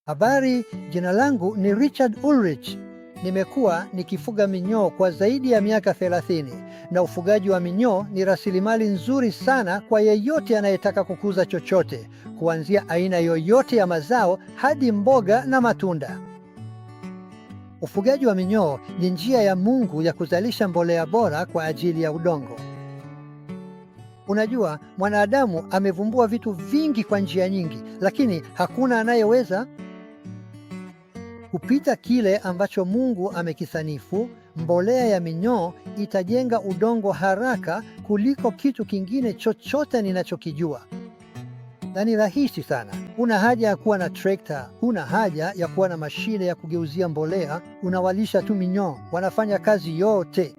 Habari, jina langu ni Richard Ulrich. Nimekuwa nikifuga minyoo kwa zaidi ya miaka 30 na ufugaji wa minyoo ni rasilimali nzuri sana kwa yeyote anayetaka kukuza chochote, kuanzia aina yoyote ya mazao hadi mboga na matunda. Ufugaji wa minyoo ni njia ya Mungu ya kuzalisha mbolea bora kwa ajili ya udongo. Unajua, mwanadamu amevumbua vitu vingi kwa njia nyingi, lakini hakuna anayeweza kupita kile ambacho Mungu amekisanifu. Mbolea ya minyoo itajenga udongo haraka kuliko kitu kingine chochote ninachokijua, na ni rahisi sana. Huna haja ya kuwa na trekta, huna haja ya kuwa na mashine ya kugeuzia mbolea. Unawalisha tu minyoo, wanafanya kazi yote.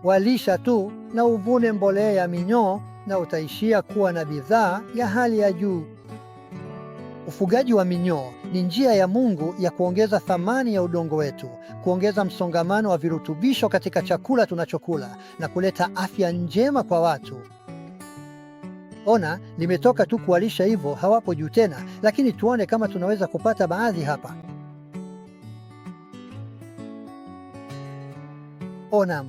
Walisha tu na uvune mbolea ya minyoo na utaishia kuwa na bidhaa ya hali ya juu. Ufugaji wa minyoo ni njia ya Mungu ya kuongeza thamani ya udongo wetu, kuongeza msongamano wa virutubisho katika chakula tunachokula na kuleta afya njema kwa watu. Ona, nimetoka tu kuwalisha hivyo, hawapo juu tena, lakini tuone kama tunaweza kupata baadhi hapa. Ona.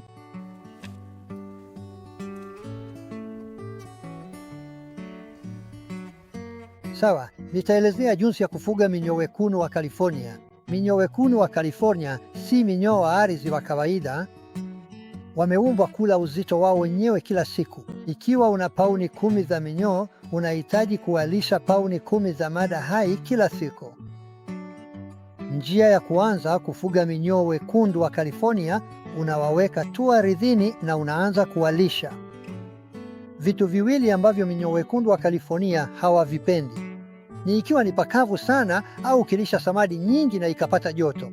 Sawa, nitaelezea jinsi ya kufuga minyoo wekundu wa California. Minyoo wekundu wa California si minyoo wa ardhi wa kawaida. Wameumbwa kula uzito wao wenyewe kila siku. Ikiwa una pauni 10 za minyoo, unahitaji kuwalisha pauni 10 za mada hai kila siku. Njia ya kuanza kufuga minyoo wekundu wa California, unawaweka tu ardhini na unaanza kuwalisha. Vitu viwili ambavyo minyoo wekundu wa California hawavipendi ni ikiwa ni pakavu sana au ukilisha samadi nyingi na ikapata joto.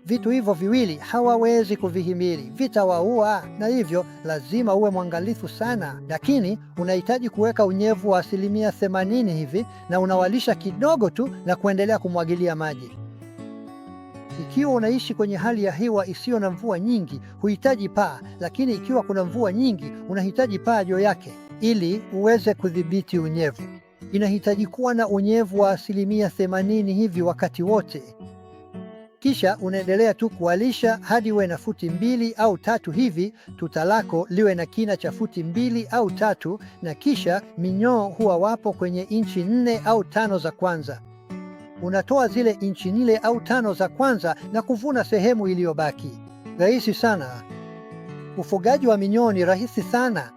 Vitu hivyo viwili hawawezi kuvihimili, vitawaua, na hivyo lazima uwe mwangalifu sana. Lakini unahitaji kuweka unyevu wa 80% hivi, na unawalisha kidogo tu na kuendelea kumwagilia maji. Ikiwa unaishi kwenye hali ya hewa isiyo na mvua nyingi, huhitaji paa, lakini ikiwa kuna mvua nyingi, unahitaji paa juu yake ili uweze kudhibiti unyevu. Inahitaji kuwa na unyevu wa 80% hivi wakati wote. Kisha unaendelea tu kuwalisha hadi uwe na futi 2 au 3 hivi. Tuta lako liwe na kina cha futi 2 au 3, na kisha minyoo huwa wapo kwenye inchi 4 au 5 za kwanza. Unatoa zile inchi 4 au 5 za kwanza na kuvuna sehemu iliyobaki. Rahisi sana. Ufugaji wa minyoo ni rahisi sana.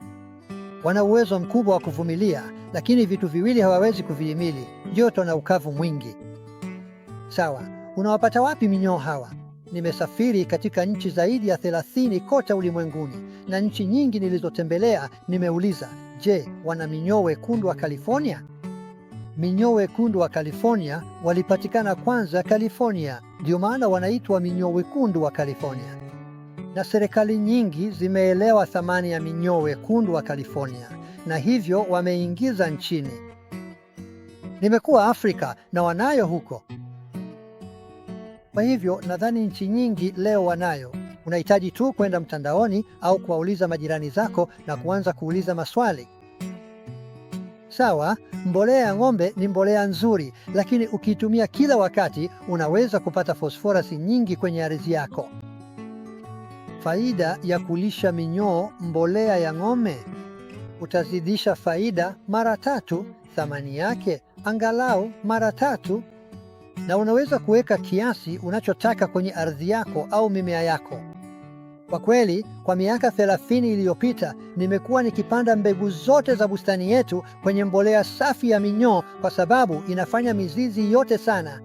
Wana uwezo mkubwa wa kuvumilia, lakini vitu viwili hawawezi kuvihimili: joto na ukavu mwingi. Sawa, unawapata wapi minyoo hawa? Nimesafiri katika nchi zaidi ya 30 kote ulimwenguni, na nchi nyingi nilizotembelea nimeuliza, je, wana minyoo wekundu wa California? Minyoo wekundu wa California walipatikana kwanza California, ndio maana wanaitwa minyoo wekundu wa California. Na serikali nyingi zimeelewa thamani ya minyoo wekundu wa California, na hivyo wameingiza nchini. Nimekuwa Afrika na wanayo huko. Kwa hivyo nadhani nchi nyingi leo wanayo. Unahitaji tu kwenda mtandaoni au kuwauliza majirani zako na kuanza kuuliza maswali. Sawa, mbolea ya ng'ombe ni mbolea nzuri, lakini ukiitumia kila wakati unaweza kupata fosforasi nyingi kwenye ardhi yako. Faida ya kulisha minyoo mbolea ya ng'ombe: utazidisha faida mara 3, thamani yake angalau mara 3, na unaweza kuweka kiasi unachotaka kwenye ardhi yako au mimea yako. Kwa kweli, kwa miaka 30 iliyopita nimekuwa nikipanda mbegu zote za bustani yetu kwenye mbolea safi ya minyoo, kwa sababu inafanya mizizi yote sana